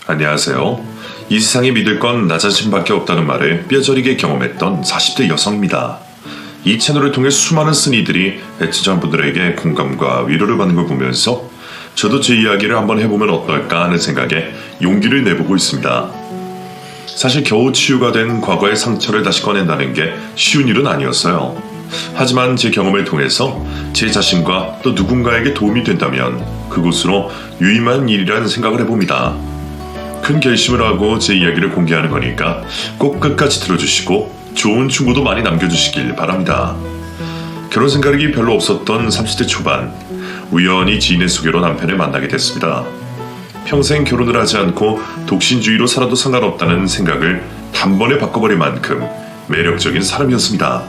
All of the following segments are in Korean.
안녕하세요. 이 세상에 믿을 건 나 자신밖에 없다는 말을 뼈저리게 경험했던 40대 여성입니다. 이 채널을 통해 수많은 쓴이들이 애청자분들에게 공감과 위로를 받는 걸 보면서 저도 제 이야기를 한번 해보면 어떨까 하는 생각에 용기를 내보고 있습니다. 사실 겨우 치유가 된 과거의 상처를 다시 꺼낸다는 게 쉬운 일은 아니었어요. 하지만 제 경험을 통해서 제 자신과 또 누군가에게 도움이 된다면 그곳으로 유의미한 일이라는 생각을 해봅니다. 큰 결심을 하고 제 이야기를 공개하는 거니까 꼭 끝까지 들어주시고 좋은 충고도 많이 남겨주시길 바랍니다. 결혼 생각이 별로 없었던 30대 초반, 우연히 지인의 소개로 남편을 만나게 됐습니다. 평생 결혼을 하지 않고 독신주의로 살아도 상관없다는 생각을 단번에 바꿔버릴 만큼 매력적인 사람이었습니다.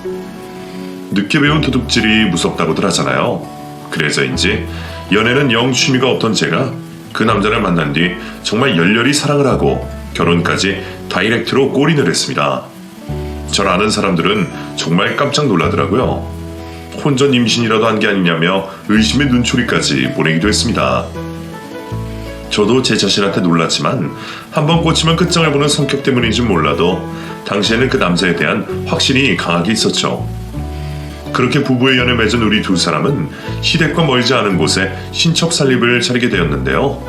늦게 배운 도둑질이 무섭다고들 하잖아요. 그래서인지 연애는 영 취미가 없던 제가 그 남자를 만난 뒤 정말 열렬히 사랑을 하고 결혼까지 다이렉트로 골인을 했습니다. 절 아는 사람들은 정말 깜짝 놀라더라고요. 혼전 임신이라도 한 게 아니냐며 의심의 눈초리까지 보내기도 했습니다. 저도 제 자신한테 놀랐지만 한번 꽂히면 끝장을 보는 성격 때문인지 몰라도 당시에는 그 남자에 대한 확신이 강하게 있었죠. 그렇게 부부의 연을 맺은 우리 두 사람은 시댁과 멀지 않은 곳에 신척 살림을 차리게 되었는데요.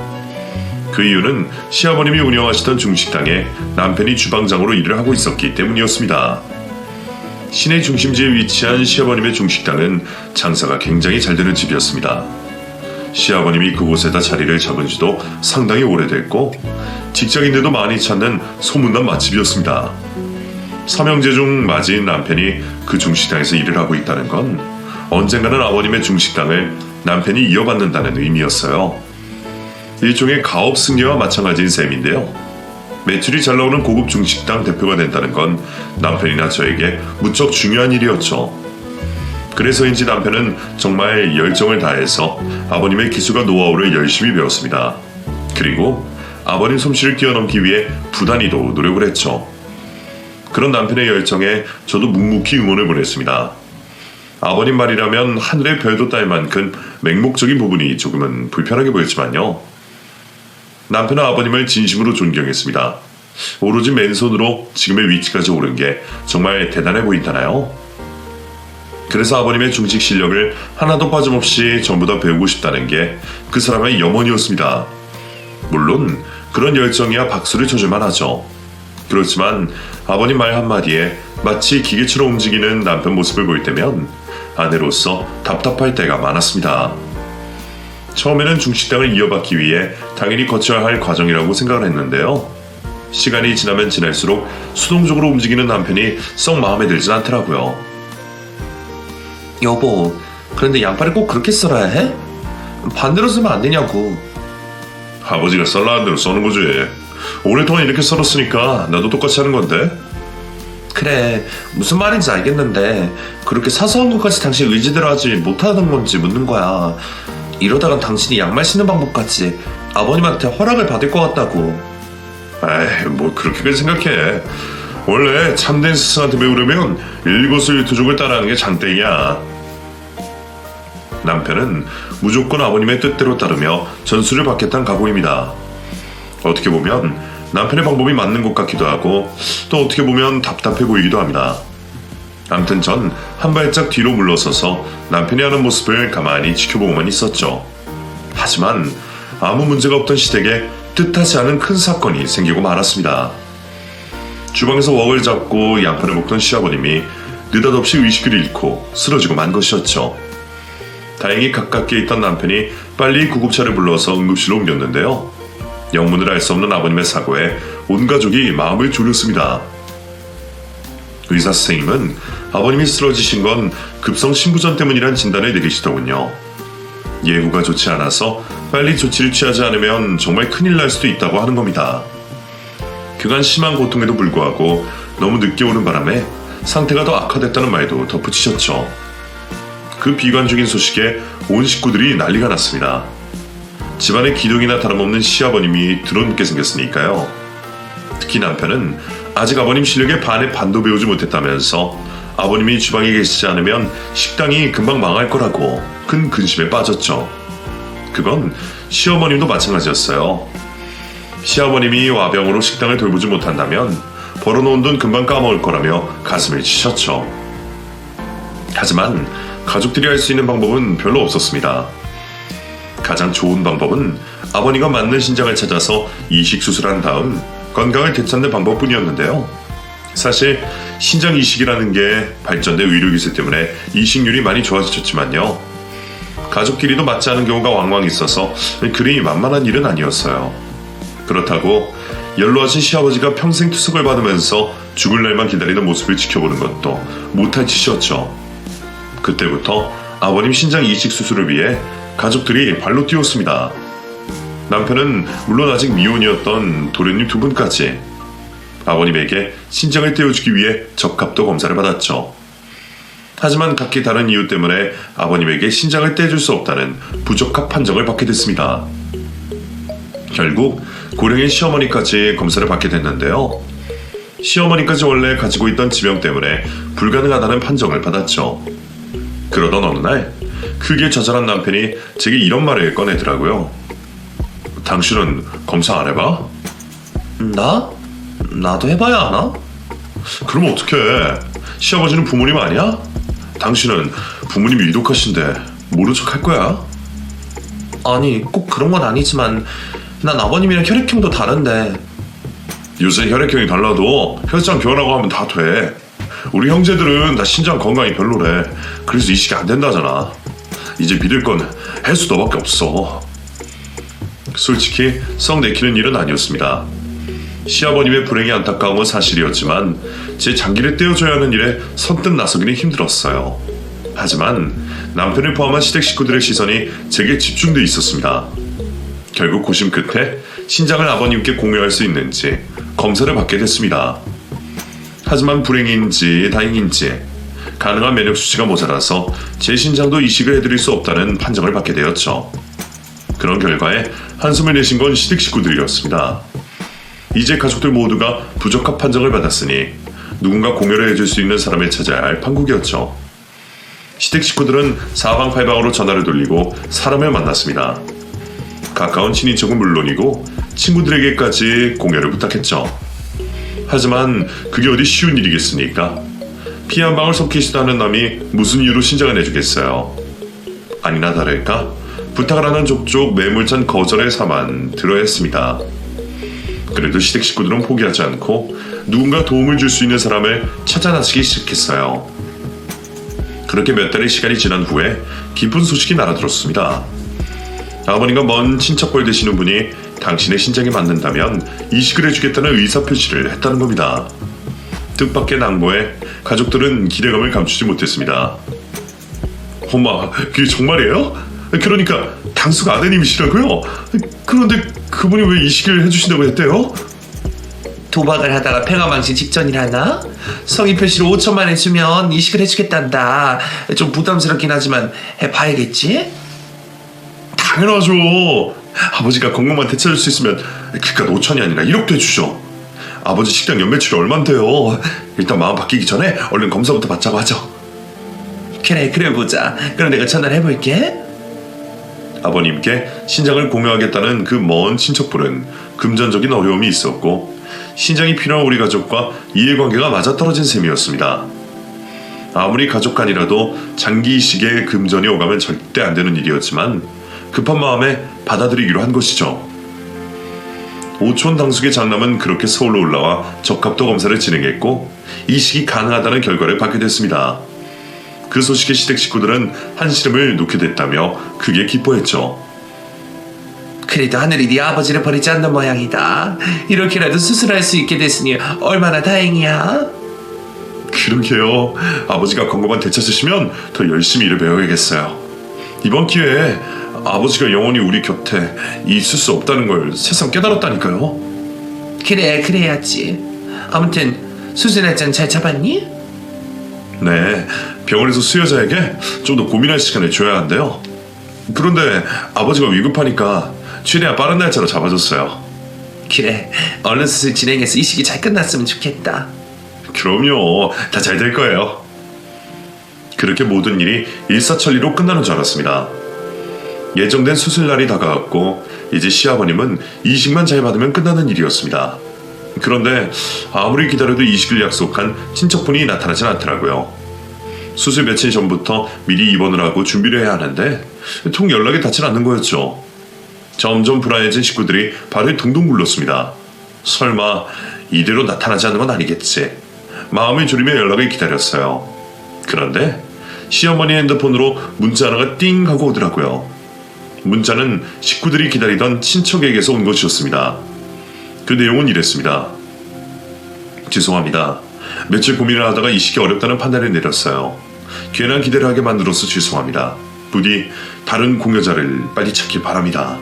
그 이유는 시아버님이 운영하시던 중식당에 남편이 주방장으로 일을 하고 있었기 때문이었습니다. 시내 중심지에 위치한 시아버님의 중식당은 장사가 굉장히 잘 되는 집이었습니다. 시아버님이 그곳에다 자리를 잡은 지도 상당히 오래됐고 직장인들도 많이 찾는 소문난 맛집이었습니다. 삼형제 중 맞이인 남편이 그 중식당에서 일을 하고 있다는 건 언젠가는 아버님의 중식당을 남편이 이어받는다는 의미였어요. 일종의 가업 승계와 마찬가지인 셈인데요. 매출이 잘 나오는 고급 중식당 대표가 된다는 건 남편이나 저에게 무척 중요한 일이었죠. 그래서인지 남편은 정말 열정을 다해서 아버님의 기술과 노하우를 열심히 배웠습니다. 그리고 아버님 솜씨를 뛰어넘기 위해 부단히도 노력을 했죠. 그런 남편의 열정에 저도 묵묵히 응원을 보냈습니다. 아버님 말이라면 하늘의 별도 딸 만큼 맹목적인 부분이 조금은 불편하게 보였지만요. 남편은 아버님을 진심으로 존경했습니다. 오로지 맨손으로 지금의 위치까지 오른 게 정말 대단해 보인다나요? 그래서 아버님의 중식 실력을 하나도 빠짐없이 전부 다 배우고 싶다는 게 그 사람의 염원이었습니다. 물론 그런 열정이야 박수를 쳐줄만 하죠. 그렇지만 아버님 말 한마디에 마치 기계처럼 움직이는 남편 모습을 볼 때면 아내로서 답답할 때가 많았습니다. 처음에는 중식당을 이어받기 위해 당연히 거쳐야 할 과정이라고 생각을 했는데요. 시간이 지나면 지날수록 수동적으로 움직이는 남편이 썩 마음에 들진 않더라고요. 여보, 그런데 양파를 꼭 그렇게 썰어야 해? 반대로 쓰면 안 되냐고. 아버지가 썰라는 대로 써는 거지. 오랫동안 이렇게 썰었으니까 나도 똑같이 하는 건데. 그래, 무슨 말인지 알겠는데 그렇게 사소한 것까지 당신 의지대로 하지 못하는 건지 묻는 거야. 이러다간 당신이 양말 신는 방법까지 아버님한테 허락을 받을 것 같다고. 에이, 뭐 그렇게까지 생각해. 원래 참된 스승한테 배우려면 일거수일투족을 따라하는 게 장땡이야. 남편은 무조건 아버님의 뜻대로 따르며 전수를 받겠다는 각오입니다. 어떻게 보면 남편의 방법이 맞는 것 같기도 하고 또 어떻게 보면 답답해 보이기도 합니다. 아무튼 전 한 발짝 뒤로 물러서서 남편이 하는 모습을 가만히 지켜보고만 있었죠. 하지만 아무 문제가 없던 시댁에 뜻하지 않은 큰 사건이 생기고 말았습니다. 주방에서 웍을 잡고 양파를 볶던 시아버님이 느닷없이 의식을 잃고 쓰러지고 만 것이었죠. 다행히 가깝게 있던 남편이 빨리 구급차를 불러서 응급실로 옮겼는데요. 영문을 알 수 없는 아버님의 사고에 온 가족이 마음을 졸였습니다. 의사 선생님은 아버님이 쓰러지신 건 급성 심부전 때문이란 진단을 내리시더군요. 예후가 좋지 않아서 빨리 조치를 취하지 않으면 정말 큰일 날 수도 있다고 하는 겁니다. 그간 심한 고통에도 불구하고 너무 늦게 오는 바람에 상태가 더 악화됐다는 말도 덧붙이셨죠. 그 비관적인 소식에 온 식구들이 난리가 났습니다. 집안에 기둥이나 다름없는 시아버님이 드러눕게 생겼으니까요. 특히 남편은 아직 아버님 실력의 반의 반도 배우지 못했다면서 아버님이 주방에 계시지 않으면 식당이 금방 망할 거라고 큰 근심에 빠졌죠. 그건 시어머님도 마찬가지였어요. 시아버님이 와병으로 식당을 돌보지 못한다면 벌어놓은 돈 금방 까먹을 거라며 가슴을 치셨죠. 하지만 가족들이 할 수 있는 방법은 별로 없었습니다. 가장 좋은 방법은 아버니가 맞는 신장을 찾아서 이식 수술한 다음 건강을 되찾는 방법뿐이었는데요. 사실 신장 이식이라는 게 발전된 의료기술 때문에 이식률이 많이 좋아졌지만요. 가족끼리도 맞지 않은 경우가 왕왕 있어서 그리 만만한 일은 아니었어요. 그렇다고 연로하신 시아버지가 평생 투석을 받으면서 죽을 날만 기다리는 모습을 지켜보는 것도 못할 짓이었죠. 그때부터 아버님 신장 이식 수술을 위해 가족들이 발로 뛰었습니다. 남편은 물론 아직 미혼이었던 도련님 두 분까지 아버님에게 신장을 떼어주기 위해 적합도 검사를 받았죠. 하지만 각기 다른 이유 때문에 아버님에게 신장을 떼줄 수 없다는 부적합 판정을 받게 됐습니다. 결국 고령의 시어머니까지 검사를 받게 됐는데요. 시어머니까지 원래 가지고 있던 지병 때문에 불가능하다는 판정을 받았죠. 그러던 어느 날 크게 좌절한 남편이 제게 이런 말을 꺼내더라고요. 당신은 검사 안 해봐? 나도 해봐야 하나? 그럼 어떡해? 시아버지는 부모님 아니야? 당신은 부모님이 위독하신데 모른 척 할 거야? 아니, 꼭 그런 건 아니지만 난 아버님이랑 혈액형도 다른데. 요새 혈액형이 달라도 혈장 교환하고 하면 다 돼. 우리 형제들은 다 신장 건강이 별로래. 그래서 이식이 안 된다잖아. 이제 믿을 건 혜수 너밖에 없어. 솔직히 썩 내키는 일은 아니었습니다. 시아버님의 불행이 안타까운 건 사실이었지만 제 장기를 떼어줘야 하는 일에 선뜻 나서기는 힘들었어요. 하지만 남편을 포함한 시댁 식구들의 시선이 제게 집중돼 있었습니다. 결국 고심 끝에 신장을 아버님께 공유할 수 있는지 검사를 받게 됐습니다. 하지만 불행인지 다행인지 가능한 면역 수치가 모자라서 제 신장도 이식을 해드릴 수 없다는 판정을 받게 되었죠. 그런 결과에 한숨을 내신 건 시댁 식구들이었습니다. 이제 가족들 모두가 부적합 판정을 받았으니 누군가 공여를 해줄 수 있는 사람을 찾아야 할 판국이었죠. 시댁 식구들은 사방팔방으로 전화를 돌리고 사람을 만났습니다. 가까운 친인척은 물론이고 친구들에게까지 공여를 부탁했죠. 하지만 그게 어디 쉬운 일이겠습니까? 피 한 방울 섞이지도 않은 남이 무슨 이유로 신장을 내주겠어요. 아니나 다를까 부탁을 하는 족족 매몰찬 거절의 사만 들어야 했습니다. 그래도 시댁 식구들은 포기하지 않고 누군가 도움을 줄 수 있는 사람을 찾아 나서기 시작했어요. 그렇게 몇 달의 시간이 지난 후에 기쁜 소식이 날아들었습니다. 아버님과 먼 친척벌 되시는 분이 당신의 신장에 맞는다면 이식을 해주겠다는 의사표시를 했다는 겁니다. 뜻밖의 낭보에 가족들은 기대감을 감추지 못했습니다. 엄마, 그게 정말이에요? 그러니까 당수가 아드님이시라고요? 그런데 그분이 왜 이식을 해주신다고 했대요? 도박을 하다가 폐가 망신 직전이라나? 성의 표시로 5천만 원 주면 이식을 해주겠단다. 좀 부담스럽긴 하지만 해봐야겠지? 당연하죠. 아버지가 건강만 되찾을 수 있으면 그깟 5천이 아니라 1억도 해주죠. 아버지 식당 연매출이 얼만데요. 일단 마음 바뀌기 전에 얼른 검사부터 받자고 하죠. 그래 보자. 그럼 내가 전화를 해볼게. 아버님께 신장을 공유하겠다는 그 먼 친척분은 금전적인 어려움이 있었고 신장이 필요한 우리 가족과 이해관계가 맞아떨어진 셈이었습니다. 아무리 가족 간이라도 장기 이식에 금전이 오가면 절대 안 되는 일이었지만 급한 마음에 받아들이기로 한 것이죠. 오촌 당숙의 장남은 그렇게 서울로 올라와 적합도 검사를 진행했고 이식이 가능하다는 결과를 받게 됐습니다. 그 소식에 시댁 식구들은 한시름을 놓게 됐다며 크게 기뻐했죠. 그래도 하늘이 네 아버지를 버리지 않는 모양이다. 이렇게라도 수술할 수 있게 됐으니 얼마나 다행이야. 그러게요. 아버지가 건강만 되찾으시면 더 열심히 일을 배워야겠어요. 이번 기회에 아버지가 영원히 우리 곁에 있을 수 없다는 걸 새삼 깨달았다니까요. 그래야지. 아무튼 수술 날짜는 잘 잡았니? 네, 병원에서 수여자에게 좀 더 고민할 시간을 줘야 한대요. 그런데 아버지가 위급하니까 최대한 빠른 날짜로 잡아줬어요. 그래, 얼른 수술 진행해서 이식이 잘 끝났으면 좋겠다. 그럼요, 다 잘 될 거예요. 그렇게 모든 일이 일사천리로 끝나는 줄 알았습니다. 예정된 수술날이 다가왔고 이제 시아버님은 이식만 잘 받으면 끝나는 일이었습니다. 그런데 아무리 기다려도 이식을 약속한 친척분이 나타나진 않더라고요. 수술 며칠 전부터 미리 입원을 하고 준비를 해야 하는데 통 연락이 닿질 않는 거였죠. 점점 불안해진 식구들이 발을 동동 굴렀습니다. 설마 이대로 나타나지 않는 건 아니겠지. 마음을 졸이며 연락을 기다렸어요. 그런데 시어머니 핸드폰으로 문자 하나가 띵 하고 오더라고요. 문자는 식구들이 기다리던 친척에게서 온 것이었습니다. 그 내용은 이랬습니다. 죄송합니다. 며칠 고민을 하다가 이식이 어렵다는 판단을 내렸어요. 괜한 기대를 하게 만들어서 죄송합니다. 부디 다른 공여자를 빨리 찾길 바랍니다.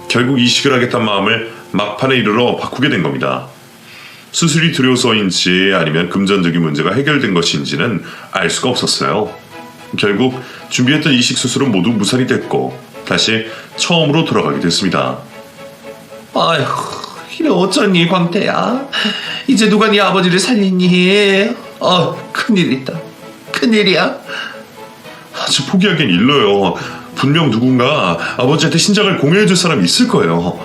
결국 이식을 하겠다는 마음을 막판에 이르러 바꾸게 된 겁니다. 수술이 두려워서인지 아니면 금전적인 문제가 해결된 것인지는 알 수가 없었어요. 결국 준비했던 이식 수술은 모두 무산이 됐고 다시 처음으로 돌아가게 됐습니다. 아휴, 이래 어쩌니 광태야. 이제 누가 네 아버지를 살리니? 큰일이다. 큰일이야. 아주 포기하기엔 일러요. 분명 누군가 아버지한테 신장을 공유해줄 사람이 있을 거예요.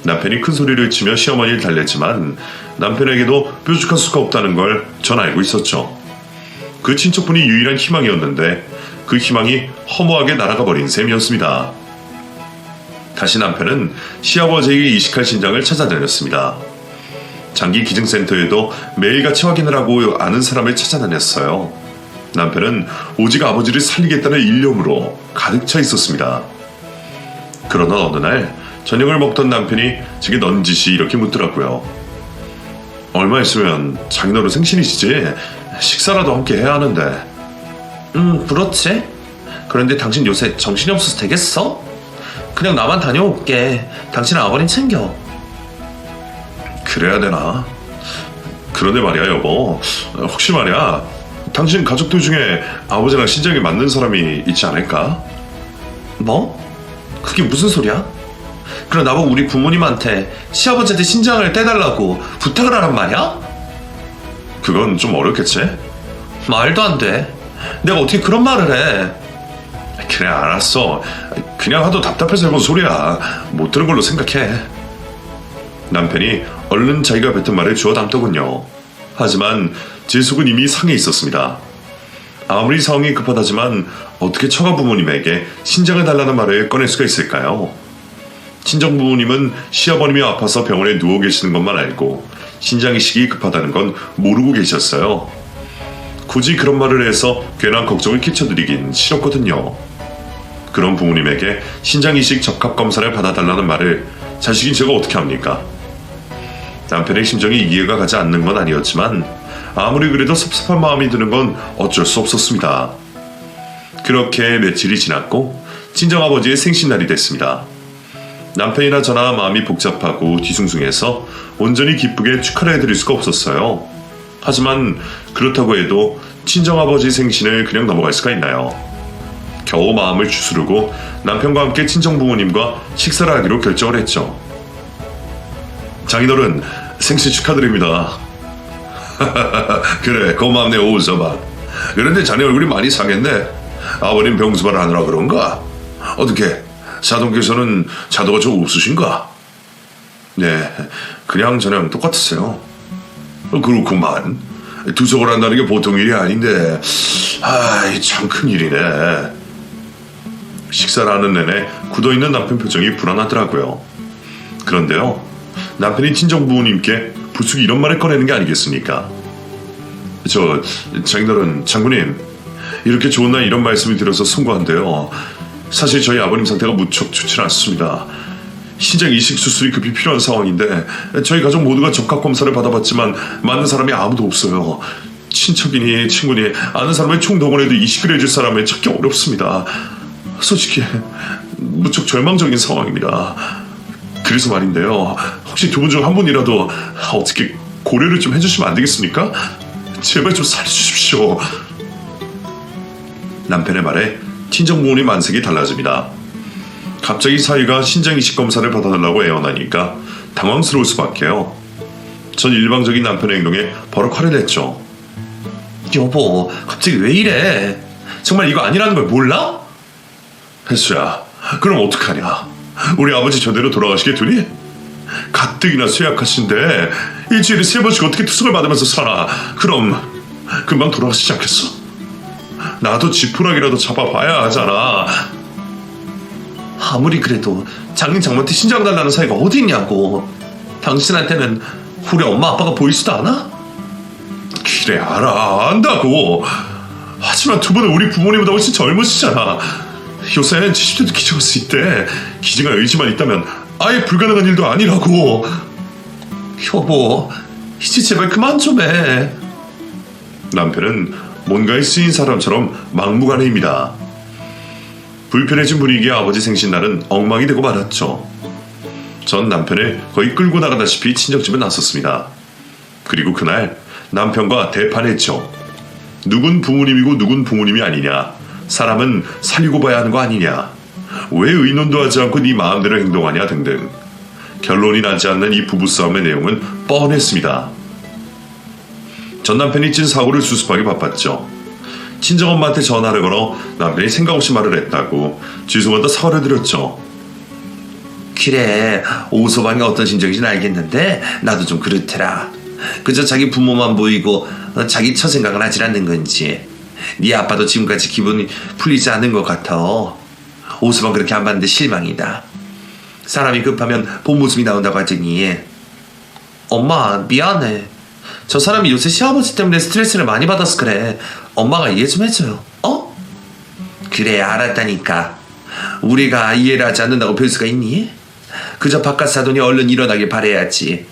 남편이 큰 소리를 치며 시어머니를 달랬지만 남편에게도 뾰족한 수가 없다는 걸 전 알고 있었죠. 그 친척분이 유일한 희망이었는데 그 희망이 허무하게 날아가 버린 셈이었습니다. 다시 남편은 시아버지에게 이식할 신장을 찾아다녔습니다. 장기 기증센터에도 매일같이 확인을 하고 아는 사람을 찾아다녔어요. 남편은 오직 아버지를 살리겠다는 일념으로 가득 차 있었습니다. 그러나 어느 날 저녁을 먹던 남편이 제게 넌지시 이렇게 묻더라고요. 얼마 있으면 장인어른 생신이시지? 식사라도 함께 해야 하는데. 그렇지. 그런데 당신 요새 정신이 없어서 되겠어? 그냥 나만 다녀올게. 당신 아버님 챙겨. 그래야 되나? 그런데 말이야 여보, 혹시 말이야 당신 가족들 중에 아버지랑 신장이 맞는 사람이 있지 않을까? 뭐? 그게 무슨 소리야? 그럼 나보고 우리 부모님한테 시아버지한테 신장을 떼달라고 부탁을 하란 말이야? 그건 좀 어렵겠지? 말도 안 돼. 내가 어떻게 그런 말을 해? 그래 알았어. 그냥 하도 답답해서 해본 소리야. 못 들은 걸로 생각해. 남편이 얼른 자기가 뱉은 말을 주워 담더군요. 하지만 제 속은 이미 상해 있었습니다. 아무리 상황이 급하다지만 어떻게 처가 부모님에게 신장을 달라는 말을 꺼낼 수가 있을까요? 친정 부모님은 시아버님이 아파서 병원에 누워 계시는 것만 알고 신장 이식이 급하다는 건 모르고 계셨어요. 굳이 그런 말을 해서 괜한 걱정을 끼쳐드리긴 싫었거든요. 그런 부모님에게 신장 이식 적합 검사를 받아달라는 말을 자식인 제가 어떻게 합니까? 남편의 심정이 이해가 가지 않는 건 아니었지만 아무리 그래도 섭섭한 마음이 드는 건 어쩔 수 없었습니다. 그렇게 며칠이 지났고 친정아버지의 생신날이 됐습니다. 남편이나 저나 마음이 복잡하고 뒤숭숭해서 온전히 기쁘게 축하를 해드릴 수가 없었어요. 하지만 그렇다고 해도 친정아버지 생신을 그냥 넘어갈 수가 있나요? 겨우 마음을 추스르고 남편과 함께 친정부모님과 식사를 하기로 결정을 했죠. 장인어른 생신 축하드립니다. 그래 고맙네 오서방. 그런데 자네 얼굴이 많이 상했네. 아버님 병수발 하느라 그런가? 어떻게 사돈께서는 자도가 좀 없으신가? 네 그냥 저랑 똑같았어요. 그렇구만. 두석을 한다는 게 보통 일이 아닌데 아이 참 큰일이네. 식사를 하는 내내 굳어있는 남편 표정이 불안하더라고요. 그런데요 남편이 친정부모님께 불쑥 이런 말을 꺼내는 게 아니겠습니까? 장인어른 장군님 이렇게 좋은 날 이런 말씀을 드려서 송구한데요. 사실 저희 아버님 상태가 무척 좋지는 않습니다. 신장 이식 수술이 급히 필요한 상황인데 저희 가족 모두가 적합검사를 받아봤지만 맞는 사람이 아무도 없어요. 친척이니 친구니 아는 사람을 총동원해도 이식을 해줄 사람을 찾기 어렵습니다. 솔직히 무척 절망적인 상황입니다. 그래서 말인데요. 혹시 두 분 중 한 분이라도 어떻게 고려를 좀 해주시면 안 되겠습니까? 제발 좀 살려주십시오. 남편의 말에 친정부모님 안색이 달라집니다. 갑자기 사위가 신장 이식 검사를 받아달라고 애원하니까 당황스러울 수밖에요. 전 일방적인 남편의 행동에 버럭 화를 냈죠. 여보, 갑자기 왜 이래? 정말 이거 아니라는 걸 몰라? 혜수야, 그럼 어떡하냐? 우리 아버지 저대로 돌아가시게 두니? 가뜩이나 쇠약하신데 일주일에 3번씩 어떻게 투석을 받으면서 살아? 그럼 금방 돌아가시지 않겠어? 나도 지푸라기라도 잡아봐야 하잖아. 아무리 그래도 장인 장모한테 신장 달라는 사이가 어디 있냐고. 당신한테는 우리 엄마 아빠가 보이지도 않아? 그래 알아 안다고. 하지만 두 분은 우리 부모님보다 훨씬 젊으시잖아. 요새는 70대도 기증할 수 있대. 기증할 의지만 있다면 아예 불가능한 일도 아니라고. 여보, 이제 제발 그만 좀 해. 남편은 뭔가에 쓰인 사람처럼 막무가내입니다. 불편해진 분위기에 아버지 생신날은 엉망이 되고 말았죠. 전 남편을 거의 끌고 나가다시피 친정집에 나섰습니다. 그리고 그날 남편과 대판했죠. 누군 부모님이고 누군 부모님이 아니냐. 사람은 살리고 봐야 하는 거 아니냐. 왜 의논도 하지 않고 네 마음대로 행동하냐 등등. 결론이 나지 않는 이 부부싸움의 내용은 뻔했습니다. 전 남편이 찐 사고를 수습하기 바빴죠. 친정엄마한테 전화를 걸어 남편이 생각 없이 말을 했다고 죄송하다 사과를 드렸죠. 그래, 오서방이 어떤 심정인지는 알겠는데 나도 좀 그렇더라. 그저 자기 부모만 보이고 자기 처생각은 하질 않는 건지. 네 아빠도 지금까지 기분이 풀리지 않은 것 같아. 오서방 그렇게 안 봤는데 실망이다. 사람이 급하면 본 모습이 나온다고 하더니. 엄마 미안해. 저 사람이 요새 시아버지 때문에 스트레스를 많이 받아서 그래. 엄마가 이해 좀 해줘요. 어? 그래 알았다니까. 우리가 이해를 하지 않는다고 별 수가 있니? 그저 바깥 사돈이 얼른 일어나길 바라야지.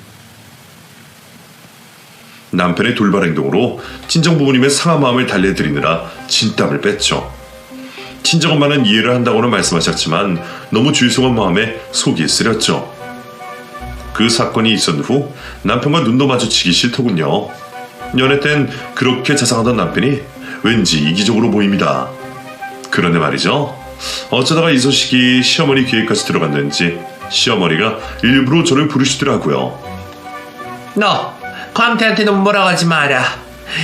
남편의 돌발 행동으로 친정부모님의 상한 마음을 달래드리느라 진땀을 뺐죠. 친정엄마는 이해를 한다고는 말씀하셨지만 너무 죄송한 마음에 속이 쓰렸죠. 그 사건이 있은 후 남편과 눈도 마주치기 싫더군요. 연애 땐 그렇게 자상하던 남편이 왠지 이기적으로 보입니다. 그런데 말이죠. 어쩌다가 이 소식이 시어머니 귀에까지 들어갔는지 시어머니가 일부러 저를 부르시더라고요. 너 광태한테는 뭐라고 하지 마라.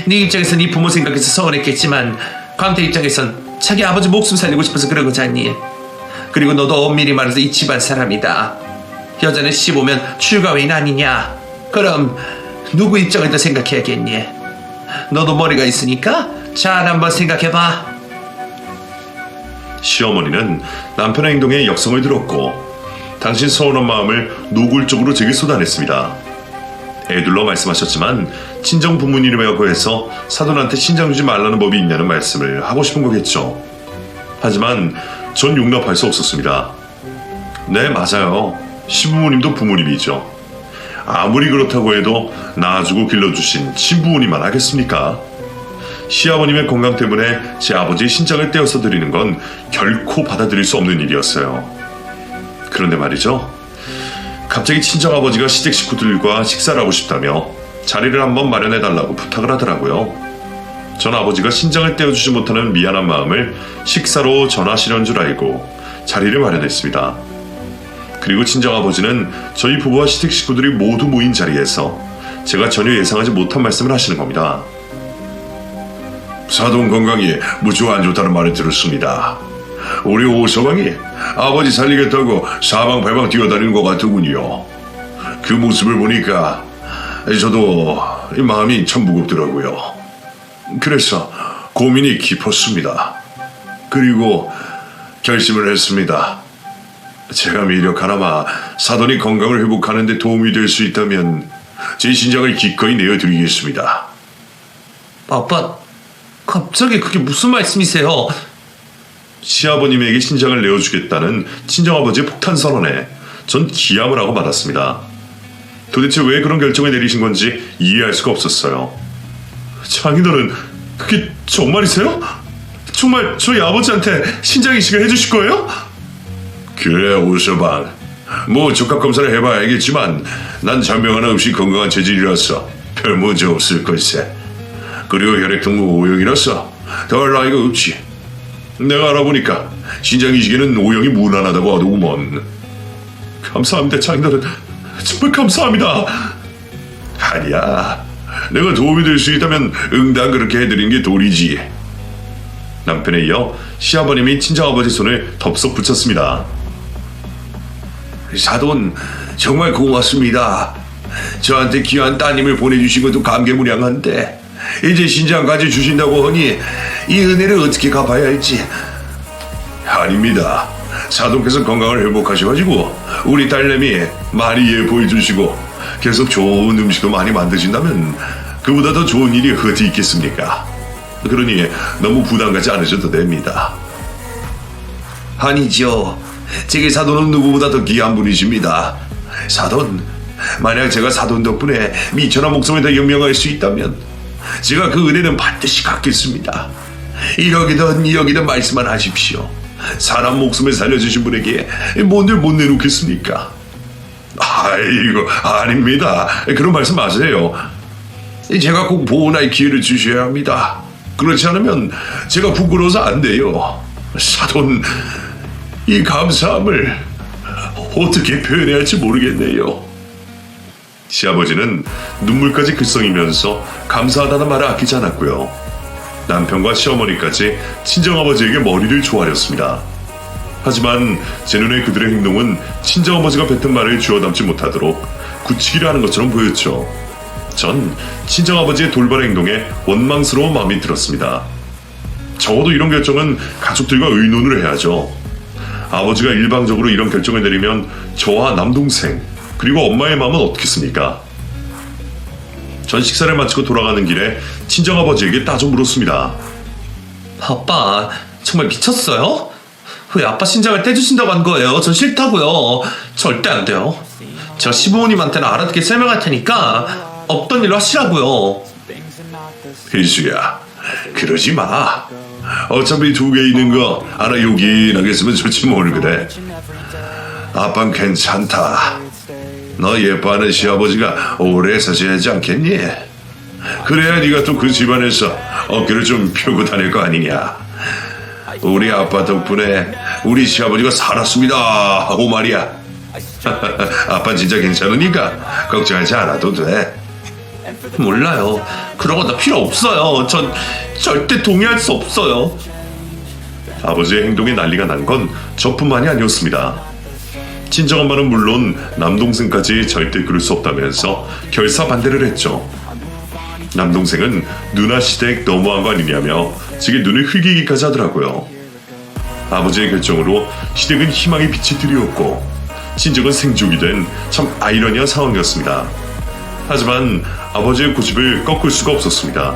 네 입장에선 네 부모 생각해서 서운했겠지만 광태 입장에선 자기 아버지 목숨 살리고 싶어서 그런 거잖니. 그리고 너도 엄밀히 말해서 이 집안 사람이다. 여자는 15면 출가회인 아니냐. 그럼 누구 입장을 더 생각해야겠니? 너도 머리가 있으니까 잘 한번 생각해봐. 시어머니는 남편의 행동에 역성을 들었고 당신 서운한 마음을 노골적으로 제게 쏟아냈습니다. 애둘러 말씀하셨지만 친정 부모님이라고 해서 사돈한테 신장 주지 말라는 법이 있냐는 말씀을 하고 싶은 거겠죠. 하지만 전 용납할 수 없었습니다. 네 맞아요. 시부모님도 부모님이죠. 아무리 그렇다고 해도 낳아주고 길러주신 친부모님만 하겠습니까? 시아버님의 건강 때문에 제 아버지의 신장을 떼어서 드리는 건 결코 받아들일 수 없는 일이었어요. 그런데 말이죠. 갑자기 친정아버지가 시댁 식구들과 식사를 하고 싶다며 자리를 한번 마련해달라고 부탁을 하더라고요. 전 아버지가 신장을 떼어주지 못하는 미안한 마음을 식사로 전하시려는 줄 알고 자리를 마련했습니다. 그리고 친정아버지는 저희 부부와 시댁 식구들이 모두 모인 자리에서 제가 전혀 예상하지 못한 말씀을 하시는 겁니다. 사돈 건강이 무척 안 좋다는 말을 들었습니다. 우리 오서방이 아버지 살리겠다고 사방팔방 뛰어다니는 것 같더군요. 그 모습을 보니까 저도 마음이 참 무겁더라고요. 그래서 고민이 깊었습니다. 그리고 결심을 했습니다. 제가 미력 하나마 사돈이 건강을 회복하는 데 도움이 될 수 있다면 제 신장을 기꺼이 내어드리겠습니다. 아빠, 갑자기 그게 무슨 말씀이세요? 시아버님에게 신장을 내어주겠다는 친정아버지의 폭탄 선언에 전 기함을 하고 말았습니다. 도대체 왜 그런 결정을 내리신 건지 이해할 수가 없었어요. 장인어른, 그게 정말이세요? 정말 저희 아버지한테 신장 이식을 해주실 거예요? 그래 오서방, 뭐 적합검사를 해봐야 알겠지만 난 잔병 하나 없이 건강한 체질이라서 별 문제 없을 걸세. 그리고 혈액동무 O형이라서 덜 나이가 없지. 내가 알아보니까 신장 이식에는 O형이 무난하다고 하더구먼. 감사합니다 장인어른, 정말 감사합니다. 아니야, 내가 도움이 될 수 있다면 응당 그렇게 해드리는 게 도리지. 남편에 이어 시아버님이 친정아버지 손을 덥석 붙였습니다. 사돈 정말 고맙습니다. 저한테 귀한 따님을 보내주신 것도 감개무량한데 이제 신장까지 주신다고 하니 이 은혜를 어떻게 갚아야 할지. 아닙니다. 사돈께서 건강을 회복하셔가지고 우리 딸내미 많이 예뻐해 주시고 계속 좋은 음식도 많이 만드신다면 그보다 더 좋은 일이 어디 있겠습니까? 그러니 너무 부담 갖지 않으셔도 됩니다. 아니죠. 제게 사돈은 누구보다 더 귀한 분이십니다. 사돈, 만약 제가 사돈 덕분에 미천한 목숨을 더 영명할 수 있다면 제가 그 은혜는 반드시 갚겠습니다. 1억이든 2억이든 말씀만 하십시오. 사람 목숨을 살려주신 분에게 뭔들 못 내놓겠습니까? 아이고, 아닙니다. 그런 말씀 마세요. 제가 꼭 보호할 기회를 주셔야 합니다. 그렇지 않으면 제가 부끄러워서 안 돼요. 사돈, 이 감사함을 어떻게 표현해야 할지 모르겠네요. 시아버지는 눈물까지 글썽이면서 감사하다는 말을 아끼지 않았고요. 남편과 시어머니까지 친정아버지에게 머리를 조아렸습니다. 하지만 제 눈에 그들의 행동은 친정아버지가 뱉은 말을 주워담지 못하도록 굳히기를 하는 것처럼 보였죠. 전 친정아버지의 돌발 행동에 원망스러운 마음이 들었습니다. 적어도 이런 결정은 가족들과 의논을 해야죠. 아버지가 일방적으로 이런 결정을 내리면 저와 남동생 그리고 엄마의 마음은 어떻겠습니까? 전 식사를 마치고 돌아가는 길에 친정아버지에게 따져 물었습니다. 아빠 정말 미쳤어요? 왜 아빠 신장을 떼주신다고 한 거예요? 전 싫다고요. 절대 안 돼요. 제가 시부모님한테는 알아듣게 설명할 테니까 없던 일로 하시라고요. 희수야, 그러지 마. 어차피 2개 있는 거 하나 요긴하게 쓰면 좋지 뭘 그래. 아빤 괜찮다. 너 예뻐하는 시아버지가 오래 사셔야 하지 않겠니? 그래야 네가 또 그 집안에서 어깨를 좀 펴고 다닐 거 아니냐. 우리 아빠 덕분에 우리 시아버지가 살았습니다 하고 말이야. 아빠 진짜 괜찮으니까 걱정하지 않아도 돼. 몰라요. 그런 건 다 필요 없어요. 전 절대 동의할 수 없어요. 아버지의 행동에 난리가 난 건 저뿐만이 아니었습니다. 친정엄마는 물론 남동생까지 절대 그럴 수 없다면서 결사 반대를 했죠. 남동생은 누나 시댁 너무한 거 아니냐며 제게 눈을 흘기기까지 하더라고요. 아버지의 결정으로 시댁은 희망의 빛이 드리웠고 친정은 생족이 된 참 아이러니한 상황이었습니다. 하지만 아버지의 고집을 꺾을 수가 없었습니다.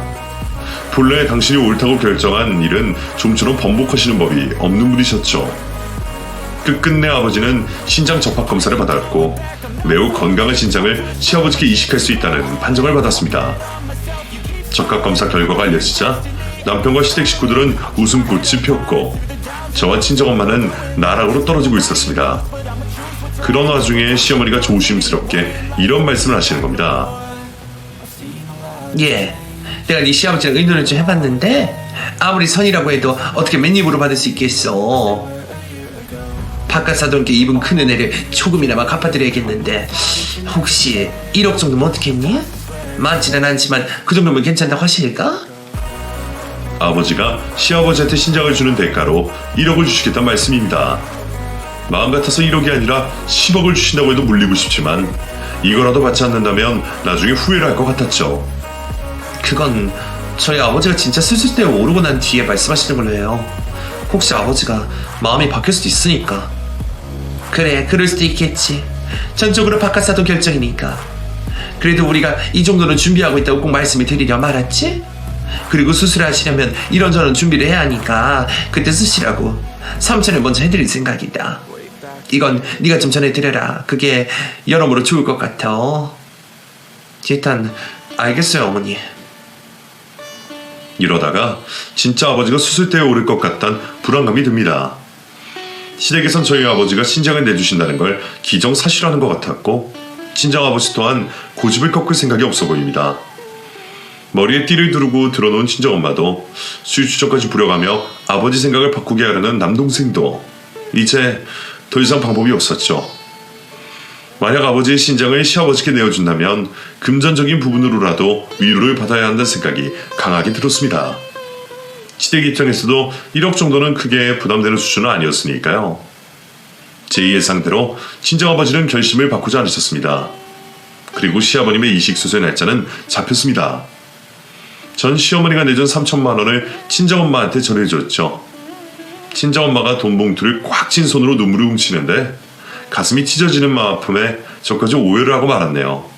본래 당신이 옳다고 결정한 일은 좀처럼 번복하시는 법이 없는 분이셨죠. 끝끝내 아버지는 신장 접합 검사를 받았고 매우 건강한 신장을 시아버지께 이식할 수 있다는 판정을 받았습니다. 적합 검사 결과가 알려지자 남편과 시댁 식구들은 웃음꽃이 폈고 저와 친정엄마는 나락으로 떨어지고 있었습니다. 그런 와중에 시어머니가 조심스럽게 이런 말씀을 하시는 겁니다. 예, 내가 네 시아버지랑 의논을 좀 해봤는데 아무리 선이라고 해도 어떻게 맨입으로 받을 수 있겠어. 바깥 사돈께 입은 큰 은혜를 조금이나마 갚아드려야겠는데 혹시 1억 정도면 어떻겠니? 많지는 않지만 그 정도면 괜찮다고 하실까? 아버지가 시아버지한테 신장을 주는 대가로 1억을 주시겠다는 말씀입니다. 마음 같아서 1억이 아니라 10억을 주신다고 해도 물리고 싶지만 이거라도 받지 않는다면 나중에 후회를 할 것 같았죠. 그건 저희 아버지가 진짜 수술대에 오르고 난 뒤에 말씀하시는 걸로 해요. 혹시 아버지가 마음이 바뀔 수도 있으니까. 그래, 그럴 수도 있겠지. 전적으로 바깥사돈 결정이니까. 그래도 우리가 이 정도는 준비하고 있다고 꼭 말씀을 드리려 말았지? 그리고 수술을 하시려면 이런저런 준비를 해야 하니까 그때 쓰시라고 3천을 먼저 해드릴 생각이다. 이건 네가 좀 전해드려라. 그게 여러모로 좋을 것 같아. 일단 알겠어요, 어머니. 이러다가 진짜 아버지가 수술대에 오를 것 같단 불안감이 듭니다. 시댁에선 저희 아버지가 신장을 내주신다는 걸 기정사실하는 것 같았고 친정아버지 또한 고집을 꺾을 생각이 없어 보입니다. 머리에 띠를 두르고 들어놓은 친정엄마도 수유추적까지 부려가며 아버지 생각을 바꾸게 하려는 남동생도 이제 더 이상 방법이 없었죠. 만약 아버지의 신장을 시아버지께 내어준다면 금전적인 부분으로라도 위로를 받아야 한다는 생각이 강하게 들었습니다. 시댁 입장에서도 1억 정도는 크게 부담되는 수준은 아니었으니까요. 제 예상대로 친정아버지는 결심을 바꾸지 않으셨습니다. 그리고 시아버님의 이식수술 날짜는 잡혔습니다. 전 시어머니가 내준 3천만 원을 친정엄마한테 전해줬죠. 친정엄마가 돈 봉투를 꽉 쥔 손으로 눈물을 훔치는데 가슴이 찢어지는 마음 아픔에 저까지 오해를 하고 말았네요.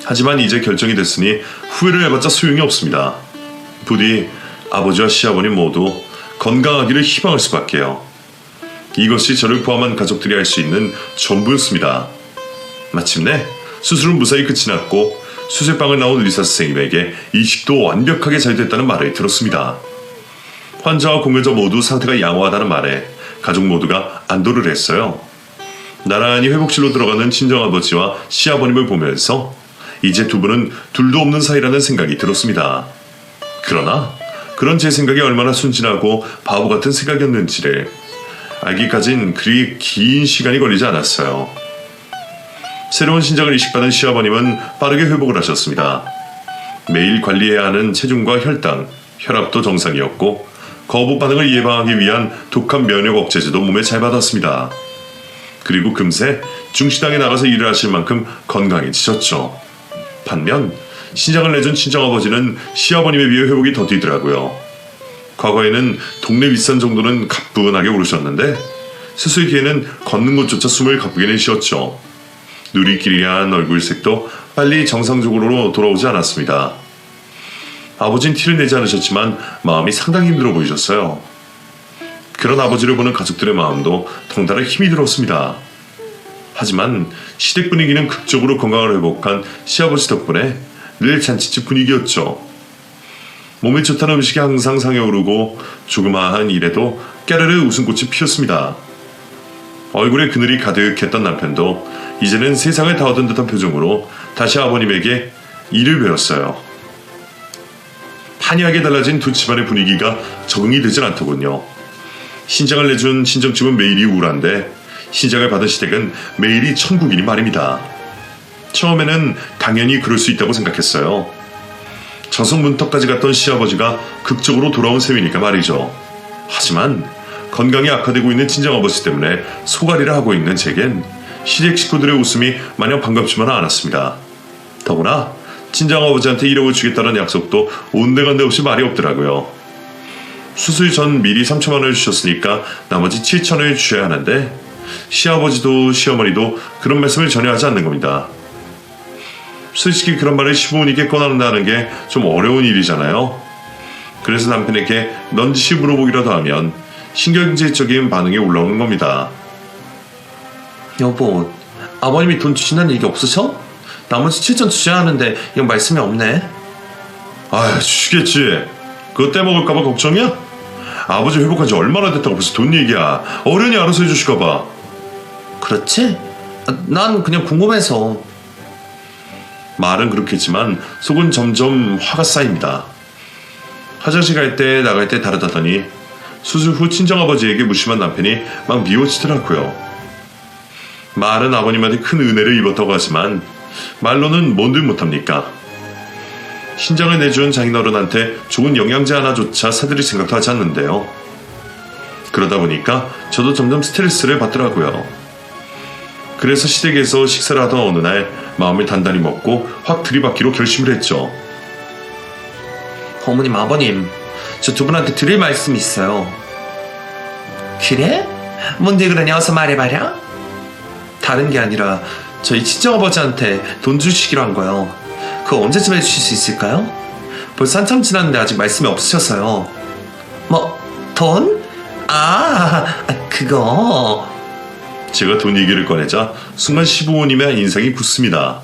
하지만 이제 결정이 됐으니 후회를 해봤자 소용이 없습니다. 부디 아버지와 시아버님 모두 건강하기를 희망할 수밖에요. 이것이 저를 포함한 가족들이 할 수 있는 전부였습니다. 마침내 수술은 무사히 끝이 났고 수술방을 나온 의사 선생님에게 이식도 완벽하게 잘 됐다는 말을 들었습니다. 환자와 공여자 모두 상태가 양호하다는 말에 가족 모두가 안도를 했어요. 나란히 회복실로 들어가는 친정아버지와 시아버님을 보면서 이제 두 분은 둘도 없는 사이라는 생각이 들었습니다. 그러나 그런 제 생각이 얼마나 순진하고 바보 같은 생각이었는지를 알기까진 그리 긴 시간이 걸리지 않았어요. 새로운 신장을 이식받은 시아버님은 빠르게 회복을 하셨습니다. 매일 관리해야 하는 체중과 혈당, 혈압도 정상이었고 거부 반응을 예방하기 위한 독한 면역 억제제도 몸에 잘 받았습니다. 그리고 금세 중시당에 나가서 일을 하실 만큼 건강해지셨죠. 반면 신장을 내준 친정아버지는 시아버님에 비해 회복이 더디더라고요. 과거에는 동네 윗산 정도는 가뿐하게 오르셨는데 수술 뒤에는 걷는 것조차 숨을 가쁘게 내쉬었죠. 누리끼리한 얼굴색도 빨리 정상적으로 돌아오지 않았습니다. 아버지는 티를 내지 않으셨지만 마음이 상당히 힘들어 보이셨어요. 그런 아버지를 보는 가족들의 마음도 덩달아 힘이 들었습니다. 하지만 시댁 분위기는 극적으로 건강을 회복한 시아버지 덕분에 늘 잔치집 분위기였죠. 몸에 좋다는 음식이 항상 상에 오르고 조그마한 일에도 깨르르 웃음꽃이 피었습니다. 얼굴에 그늘이 가득했던 남편도 이제는 세상을 다 얻은 듯한 표정으로 다시 아버님에게 일을 배웠어요. 판이하게 달라진 두 집안의 분위기가 적응이 되질 않더군요. 신장을 내준 친정집은 매일이 우울한데 신장을 받은 시댁은 매일이 천국이니 말입니다. 처음에는 당연히 그럴 수 있다고 생각했어요. 저승문턱까지 갔던 시아버지가 극적으로 돌아온 셈이니까 말이죠. 하지만 건강이 악화되고 있는 친정아버지 때문에 소갈이를 하고 있는 제겐 시댁 식구들의 웃음이 마냥 반갑지만은 않았습니다. 더구나 친정아버지한테 1억을 주겠다는 약속도 온데간데 없이 말이 없더라고요. 수술 전 미리 3천만 원을 주셨으니까 나머지 7천 원을 주셔야 하는데 시아버지도 시어머니도 그런 말씀을 전혀 하지 않는 겁니다. 솔직히 그런 말을 시부모님께 꺼낸다는 게 좀 어려운 일이잖아요. 그래서 남편에게 넌지시 물어보기라도 하면 신경질적인 반응이 올라오는 겁니다. 여보, 아버님이 돈 주신다는 얘기 없으셔? 나머지 7천 주셔야 하는데 이건 말씀이 없네. 아휴, 주시겠지. 그거 떼먹을까봐 걱정이야? 아버지 회복한 지 얼마나 됐다고 벌써 돈 얘기야. 어른이 알아서 해주실까봐. 그렇지? 난 그냥 궁금해서. 말은 그렇겠지만 속은 점점 화가 쌓입니다. 화장실 갈 때 나갈 때 다르다더니 수술 후 친정아버지에게 무심한 남편이 막 미워지더라고요. 말은 아버님한테 큰 은혜를 입었다고 하지만 말로는 뭔들 못합니까? 신장을 내준 장인어른한테 좋은 영양제 하나조차 사드릴 생각도 하지 않는데요. 그러다 보니까 저도 점점 스트레스를 받더라고요. 그래서 시댁에서 식사를 하던 어느 날 마음을 단단히 먹고 확 들이받기로 결심을 했죠. 어머님, 아버님, 저 두 분한테 드릴 말씀이 있어요. 그래? 뭔데 그러냐? 어서 말해봐라. 다른 게 아니라 저희 친정아버지한테 돈 주시기로 한 거요. 그거 언제쯤 해주실 수 있을까요? 벌써 한참 지났는데 아직 말씀이 없으셔서요. 뭐, 돈? 그거. 제가 돈 얘기를 꺼내자 순간 시부모님의 인상이 굳습니다.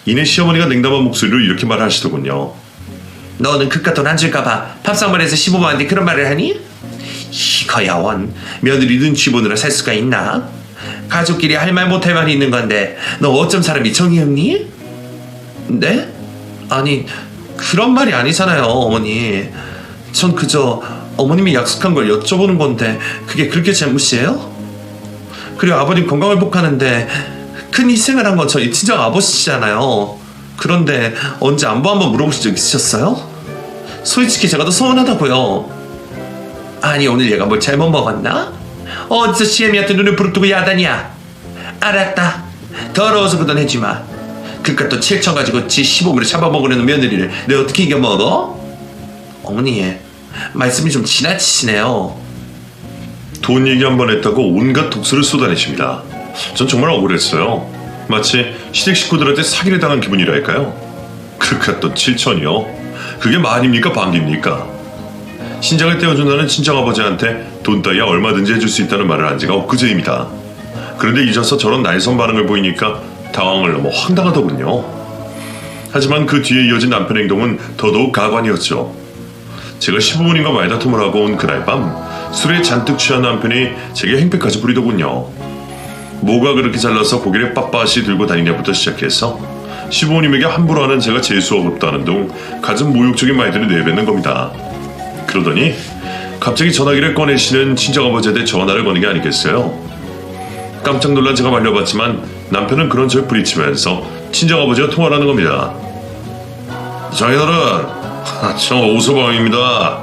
이내 시어머니가 냉담한 목소리로 이렇게 말하시더군요. 너는 그깟 돈 안 줄까봐 밥상머리에서 시부모한테 그런 말을 하니? 이거야 원, 며느리 눈치 보느라 살 수가 있나? 가족끼리 할 말 못할 말이 있는 건데 너 어쩜 사람이 정이 없니? 네? 아니, 그런 말이 아니잖아요, 어머니. 전 그저 어머님이 약속한 걸 여쭤보는 건데 그게 그렇게 잘못이에요? 그리고 아버님 건강 회복하는데 큰 희생을 한 건 저희 친정 아버지시잖아요. 그런데 언제 안부 한번 물어보신 적 있으셨어요? 솔직히 제가 더 서운하다고요. 아니 오늘 얘가 뭘 잘못 먹었나? 어디서 시애미한테 눈을 부릅뜨고 야단이야. 알았다. 더러워서 그러해지마. 그깟 또 7천 가지고 지 시범으로 잡아먹으려는 며느리를 내가 어떻게 이겨먹어? 어머니 말씀이 좀 지나치시네요. 돈 얘기 한 번 했다고 온갖 독설을 쏟아내십니다. 전 정말 억울했어요. 마치 시댁 식구들한테 사기를 당한 기분이랄까요. 그깟 또 7천이요? 그게 만입니까 반입니까? 신장을 떼어준다는 친정아버지한테 돈 따위야 얼마든지 해줄 수 있다는 말을 한 지가 엊그제입니다. 그런데 잊어서 저런 날선 반응을 보이니까 당황을 넘어 황당하더군요. 하지만 그 뒤에 이어진 남편의 행동은 더더욱 가관이었죠. 제가 시부모님과 말다툼을 하고 온 그날 밤 술에 잔뜩 취한 남편이 제게 행패까지 부리더군요. 뭐가 그렇게 잘나서 고개를 빳빳이 들고 다니냐부터 시작해서 시부모님에게 함부로 하는 제가 재수가 없다는 등 갖은 모욕적인 말들을 내뱉는 겁니다. 그러더니 갑자기 전화기를 꺼내시는 친정아버지한테 전화를 거는 게 아니겠어요. 깜짝 놀란 제가 말려봤지만 남편은 그런 저를 부리치면서 친정아버지가 통화를 하는 겁니다. 장인어른, 저 오서방입니다.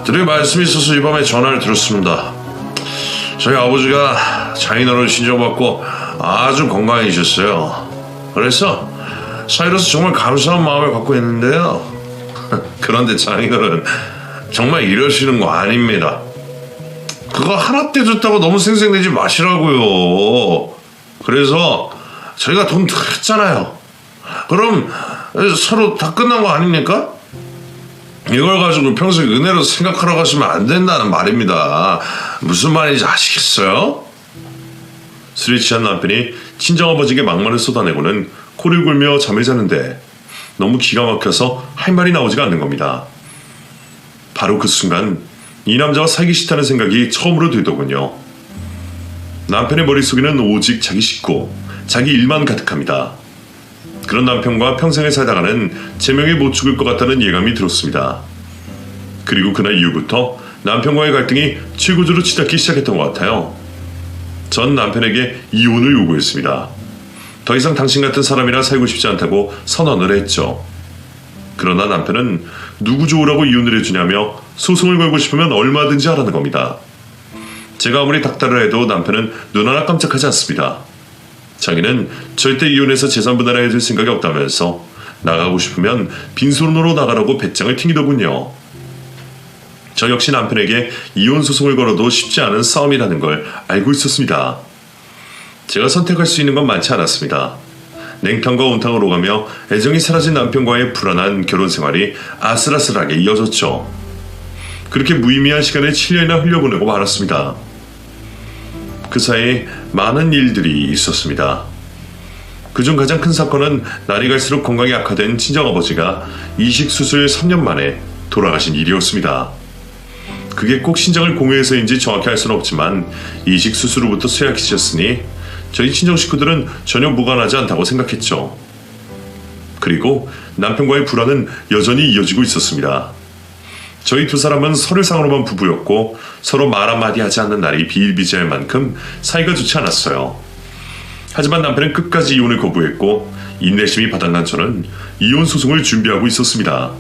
드릴 말씀이 있어서 이 밤에 전화를 드렸습니다. 저희 아버지가 장인어른 신청받고 아주 건강해지셨어요. 그래서 사이로서 정말 감사한 마음을 갖고 있는데요. 그런데 장인어른 정말 이러시는 거 아닙니다. 그거 하나 떼줬다고 너무 생색내지 마시라고요. 그래서 저희가 돈 드렸잖아요. 그럼 서로 다 끝난 거 아닙니까? 이걸 가지고 평소에 은혜로 생각하라고 하시면 안 된다는 말입니다. 무슨 말인지 아시겠어요? 술에 취한 남편이 친정아버지에게 막말을 쏟아내고는 코를 골며 잠을 자는데 너무 기가 막혀서 할 말이 나오지가 않는 겁니다. 바로 그 순간 이 남자와 살기 싫다는 생각이 처음으로 들더군요. 남편의 머릿속에는 오직 자기 식구, 자기 일만 가득합니다. 그런 남편과 평생을 살다가는 제명에 못 죽을 것 같다는 예감이 들었습니다. 그리고 그날 이후부터 남편과의 갈등이 최고조로 치닫기 시작했던 것 같아요. 전 남편에게 이혼을 요구했습니다. 더 이상 당신 같은 사람이랑 살고 싶지 않다고 선언을 했죠. 그러나 남편은 누구 좋으라고 이혼을 해주냐며 소송을 걸고 싶으면 얼마든지 하라는 겁니다. 제가 아무리 닥달을 해도 남편은 눈 하나 깜짝하지 않습니다. 자기는 절대 이혼해서 재산 분할을 해줄 생각이 없다면서 나가고 싶으면 빈손으로 나가라고 배짱을 튕기더군요. 저 역시 남편에게 이혼 소송을 걸어도 쉽지 않은 싸움이라는 걸 알고 있었습니다. 제가 선택할 수 있는 건 많지 않았습니다. 냉탕과 온탕을 오가며 애정이 사라진 남편과의 불안한 결혼 생활이 아슬아슬하게 이어졌죠. 그렇게 무의미한 시간을 7년이나 흘려보내고 말았습니다. 그 사이 많은 일들이 있었습니다. 그중 가장 큰 사건은 날이 갈수록 건강이 악화된 친정아버지가 이식 수술 3년 만에 돌아가신 일이었습니다. 그게 꼭 신장을 공유해서인지 정확히 알 수는 없지만 이식 수술 후부터 쇠약해지셨으니 저희 친정 식구들은 전혀 무관하지 않다고 생각했죠. 그리고 남편과의 불화는 여전히 이어지고 있었습니다. 저희 두 사람은 서류상으로만 부부였고 서로 말 한마디 하지 않는 날이 비일비재할 만큼 사이가 좋지 않았어요. 하지만 남편은 끝까지 이혼을 거부했고 인내심이 바닥난 저는 이혼 소송을 준비하고 있었습니다.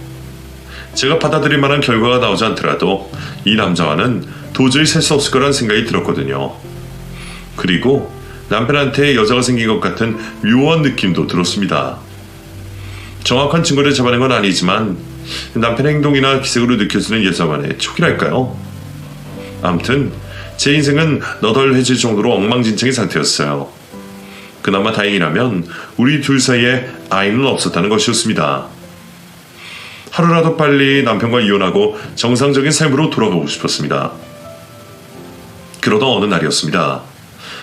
제가 받아들일 만한 결과가 나오지 않더라도 이 남자와는 도저히 살 수 없을 거란 생각이 들었거든요. 그리고 남편한테 여자가 생긴 것 같은 묘한 느낌도 들었습니다. 정확한 증거를 잡아낸 건 아니지만 남편의 행동이나 기색으로 느껴지는 여자만의 촉이랄까요? 아무튼 제 인생은 너덜해질 정도로 엉망진창인 상태였어요. 그나마 다행이라면 우리 둘 사이에 아이는 없었다는 것이었습니다. 하루라도 빨리 남편과 이혼하고 정상적인 삶으로 돌아가고 싶었습니다. 그러던 어느 날이었습니다.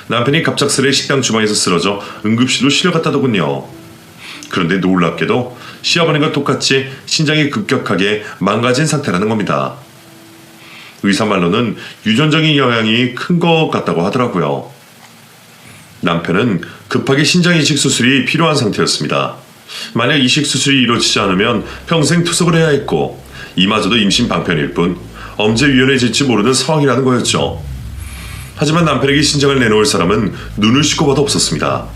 남편이 갑작스레 식당 주방에서 쓰러져 응급실로 실려갔다더군요. 그런데 놀랍게도 시아버님과 똑같이 신장이 급격하게 망가진 상태라는 겁니다. 의사 말로는 유전적인 영향이 큰 것 같다고 하더라고요. 남편은 급하게 신장 이식 수술이 필요한 상태였습니다. 만약 이식 수술이 이루어지지 않으면 평생 투석을 해야 했고 이마저도 임신 방편일 뿐 언제 위험해질지 모르는 상황이라는 거였죠. 하지만 남편에게 신장을 내놓을 사람은 눈을 씻고 봐도 없었습니다.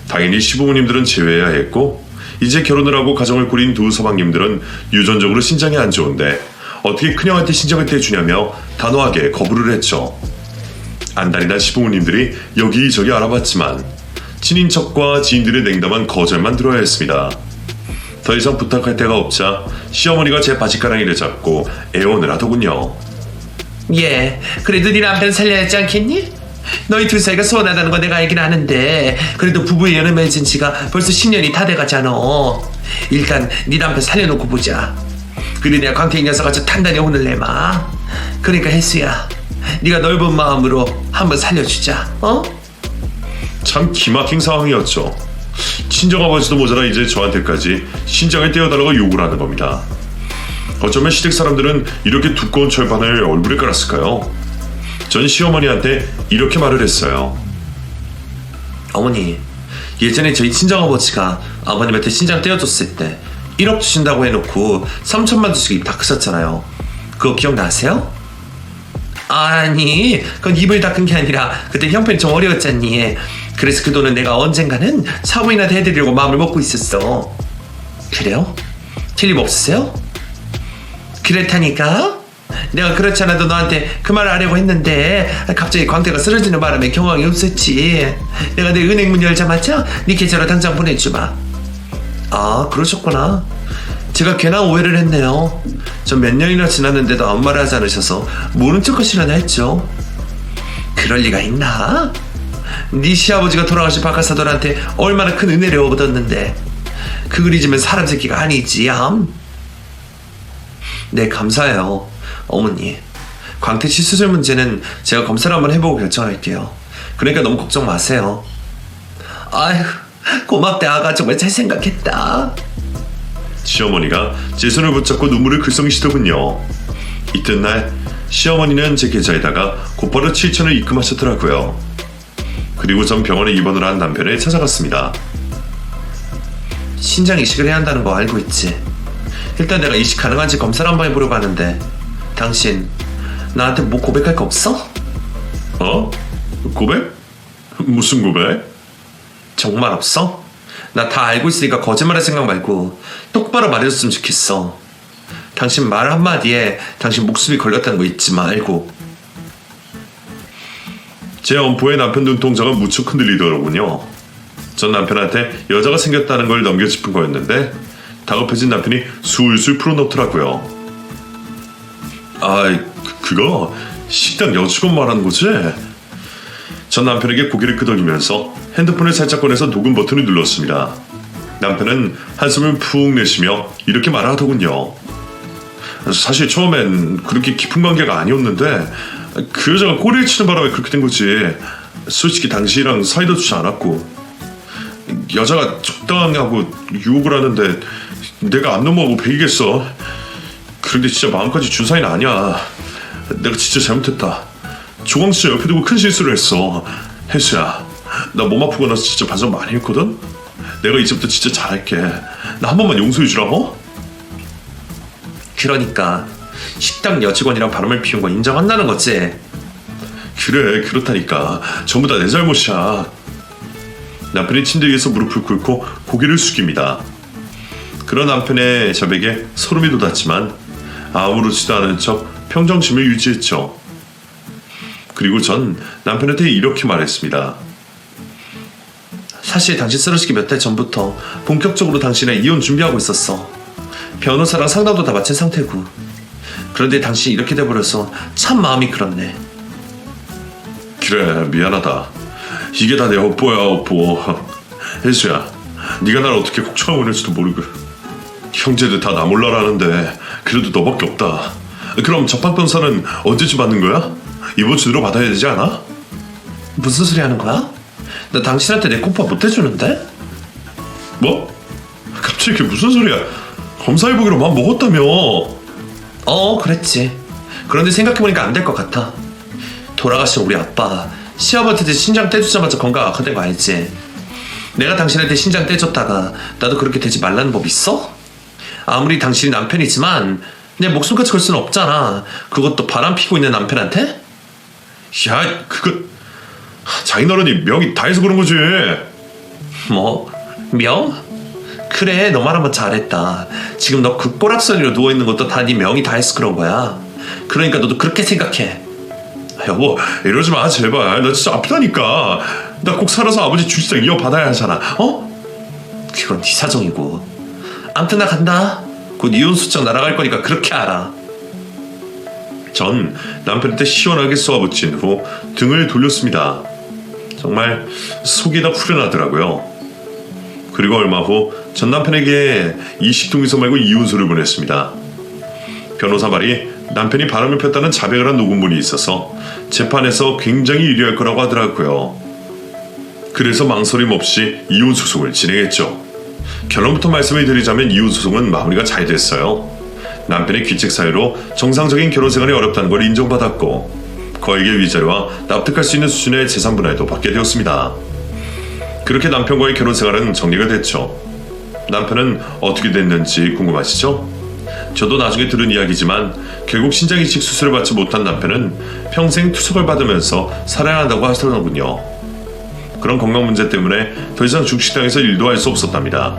당연히 시부모님들은 제외해야 했고 이제 결혼을 하고 가정을 꾸린 두 서방님들은 유전적으로 신장이 안 좋은데 어떻게 큰형한테 신장을 떼주냐며 단호하게 거부를 했죠. 안달이 난 시부모님들이 여기저기 알아봤지만 친인척과 지인들의 냉담한 거절만 들어야 했습니다. 더 이상 부탁할 데가 없자 시어머니가 제 바지가랑이를 잡고 애원을 하더군요. 예, 그래도 네 남편 살려야 하지 않겠니? 너희 둘 사이가 소원하다는 거 내가 알긴 아는데 그래도 부부의 연을 맺은 지가 벌써 10년이 다 돼가잖아. 일단 네 남편 살려놓고 보자. 그래 내가 광태이 녀석 아주 단단히 혼을 내마. 그러니까 혜수야, 네가 넓은 마음으로 한번 살려주자. 참 기막힌 상황이었죠. 친정아버지도 모자라 이제 저한테까지 신장을 떼어달라고 요구를 하는 겁니다. 어쩌면 시댁 사람들은 이렇게 두꺼운 철판을 얼굴에 깔았을까요? 전 시어머니한테 이렇게 말을 했어요. 어머니, 예전에 저희 친정아버지가 아버님한테 신장 떼어줬을 때 1억 주신다고 해놓고 3천만 주시고 입 닦으셨잖아요. 그거 기억나세요? 아니, 그건 입을 닦은 게 아니라 그때 형편이 좀 어려웠잖니. 그래서 그 돈은 내가 언젠가는 사부인한테 해드리려고 마음을 먹고 있었어. 그래요? 틀림없으세요? 그렇다니까? 내가 그렇지 않아도 너한테 그 말을 하려고 했는데 갑자기 광태가 쓰러지는 바람에 경황이 없었지. 내가 내 은행 문 열자마자 네 계좌로 당장 보내주마. 아, 그러셨구나. 제가 괜한 오해를 했네요. 전 몇 년이나 지났는데도 아무 말을 하지 않으셔서 모른 척 하시려나 했죠. 그럴 리가 있나? 네 시아버지가 돌아가신 박하사돈한테 얼마나 큰 은혜를 얻었는데 그걸 잊으면 사람 새끼가 아니지. 네, 감사해요 어머니. 광태씨 수술 문제는 제가 검사를 한번 해보고 결정할게요. 그러니까 너무 걱정 마세요. 아휴, 고맙다 아가. 정말 잘 생각했다. 시어머니가 제 손을 붙잡고 눈물을 글썽이시더군요. 이튿날 시어머니는 제 계좌에다가 곧바로 7천을 입금하셨더라고요. 그리고 전 병원에 입원을 한 남편을 찾아갔습니다. 신장 이식을 해야 한다는 거 알고 있지? 일단 내가 이식 가능한지 검사를 한번 해보려고 하는데 당신 나한테 뭐 고백할 거 없어? 고백? 무슨 고백? 정말 없어? 나 다 알고 있으니까 거짓말할 생각 말고 똑바로 말해줬으면 좋겠어. 당신 말 한마디에 당신 목숨이 걸렸다는 거 잊지 말고. 제 엄포의 남편 눈동자가 무척 흔들리더라군요. 전 남편한테 여자가 생겼다는 걸 넘겨짚은 거였는데 다급해진 남편이 술술 풀어놓더라고요. 그거 식당 여직원 말하는 거지? 전 남편에게 고개를 끄덕이면서 핸드폰을 살짝 꺼내서 녹음 버튼을 눌렀습니다. 남편은 한숨을 푹 내쉬며 이렇게 말하더군요. 사실 처음엔 그렇게 깊은 관계가 아니었는데 그 여자가 꼬리를 치는 바람에 그렇게 된 거지. 솔직히 당신이랑 사이도 좋지 않았고 여자가 적당하고 유혹을 하는데 내가 안 넘어가고 배기겠어. 그런데 진짜 마음까지 준 사이는 아니야. 내가 진짜 잘못했다. 조광 진짜 옆에 두고 큰 실수를 했어. 혜수야, 나 몸 아프고 나서 진짜 반성 많이 했거든. 내가 이제부터 진짜 잘할게. 나 한 번만 용서해 주라고. 그러니까 식당 여직원이랑 바람을 피운 거 인정한다는 거지? 그래, 그렇다니까. 전부 다 내 잘못이야. 남편이 침대 위에서 무릎을 꿇고 고개를 숙입니다. 그런 남편의 저에게 소름이 돋았지만 아무렇지도 않은 척 평정심을 유지했죠. 그리고 전 남편한테 이렇게 말했습니다. 사실 당신 쓰러지기 몇 달 전부터 본격적으로 당신의 이혼 준비하고 있었어. 변호사랑 상담도 다 마친 상태고. 그런데 당신이 이렇게 돼버려서 참 마음이 그렇네. 그래, 미안하다. 이게 다 내 업보야, 업보. 혜수야, 네가 날 어떻게 걱정하고 있는지도 모르고. 형제들 다 나 몰라라는데 그래도 너밖에 없다. 그럼 접합 변사는 언제쯤 받는 거야? 이번 주 들어 받아야 되지 않아? 무슨 소리 하는 거야? 나 당신한테 내 콤파 못 해주는데? 뭐? 갑자기 그게 무슨 소리야? 검사해보기로 마음 먹었다며. 그랬지. 그런데 생각해보니까 안 될 것 같아. 돌아가신 우리 아빠 시아버지한테 신장 떼주자마자 건강 악화된 거 알지? 내가 당신한테 신장 떼줬다가 나도 그렇게 되지 말라는 법 있어? 아무리 당신이 남편이지만 내 목숨까지 걸 수는 없잖아. 그것도 바람 피고 있는 남편한테? 야, 그거 장인어른이 명이 다 해서 그런 거지. 뭐? 명? 그래, 너 말하면 잘했다. 지금 너 그 꼬락서리로 누워있는 것도 다 네 명이 다 해서 그런 거야. 그러니까 너도 그렇게 생각해. 여보, 이러지 마 제발. 나 진짜 아프다니까. 나 꼭 살아서 아버지 주식장 이어받아야 하잖아. 그건 네 사정이고. 암튼 나 간다. 곧 이혼 소장 날아갈 거니까 그렇게 알아. 전 남편한테 시원하게 쏘아붙인 후 등을 돌렸습니다. 정말 속이 다 후련하더라고요. 그리고 얼마 후 전 남편에게 이식동의서 말고 이혼서를 보냈습니다. 변호사 말이 남편이 바람을 폈다는 자백을 한 녹음본이 있어서 재판에서 굉장히 유리할 거라고 하더라고요. 그래서 망설임 없이 이혼 소송을 진행했죠. 결론부터 말씀을 드리자면 이혼 소송은 마무리가 잘 됐어요. 남편의 귀책 사유로 정상적인 결혼 생활이 어렵다는 걸 인정받았고 거액의 위자료와 납득할 수 있는 수준의 재산 분할도 받게 되었습니다. 그렇게 남편과의 결혼 생활은 정리가 됐죠. 남편은 어떻게 됐는지 궁금하시죠? 저도 나중에 들은 이야기지만 결국 신장 이식 수술을 받지 못한 남편은 평생 투석을 받으면서 살아야 한다고 하더군요. 그런 건강 문제 때문에 더 이상 중식당에서 일도 할 수 없었답니다.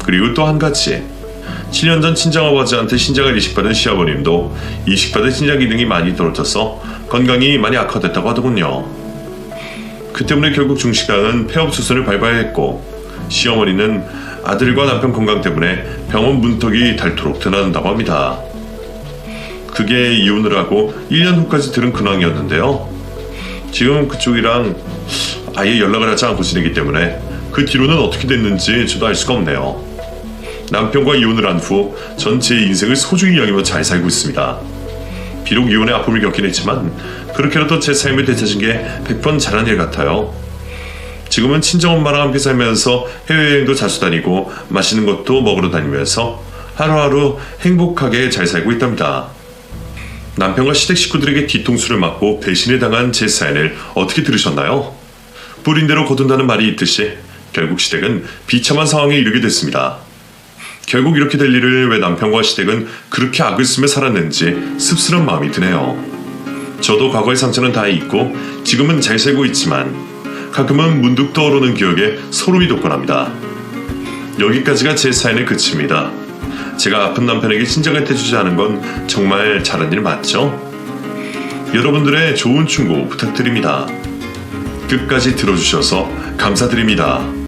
그리고 또 한 가지, 7년 전 친정아버지한테 신장을 이식받은 시아버님도 이식받은 신장 기능이 많이 떨어져서 건강이 많이 악화됐다고 하더군요. 그 때문에 결국 중식당은 폐업 수순을 밟아야 했고 시어머니는 아들과 남편 건강 때문에 병원 문턱이 닳도록 드나든다고 합니다. 그게 이혼을 하고 1년 후까지 들은 근황이었는데요. 지금 그쪽이랑 아예 연락을 하지 않고 지내기 때문에 그 뒤로는 어떻게 됐는지 저도 알 수가 없네요. 남편과 이혼을 한 후 전 제 인생을 소중히 여기며 잘 살고 있습니다. 비록 이혼의 아픔을 겪긴 했지만 그렇게라도 제 삶을 되찾은 게 100번 잘한 일 같아요. 지금은 친정엄마랑 함께 살면서 해외여행도 자주 다니고 맛있는 것도 먹으러 다니면서 하루하루 행복하게 잘 살고 있답니다. 남편과 시댁 식구들에게 뒤통수를 맞고 배신을 당한 제 사연을 어떻게 들으셨나요? 뿌린 대로 거둔다는 말이 있듯이 결국 시댁은 비참한 상황에 이르게 됐습니다. 결국 이렇게 될 일을 왜 남편과 시댁은 그렇게 악을 쓰며 살았는지 씁쓸한 마음이 드네요. 저도 과거의 상처는 다 잊고 지금은 잘 살고 있지만 가끔은 문득 떠오르는 기억에 소름이 돋곤 합니다. 여기까지가 제 사연의 끝입니다. 제가 아픈 남편에게 신장을 떼주지 않은 건 정말 잘한 일 맞죠? 여러분들의 좋은 충고 부탁드립니다. 끝까지 들어주셔서 감사드립니다.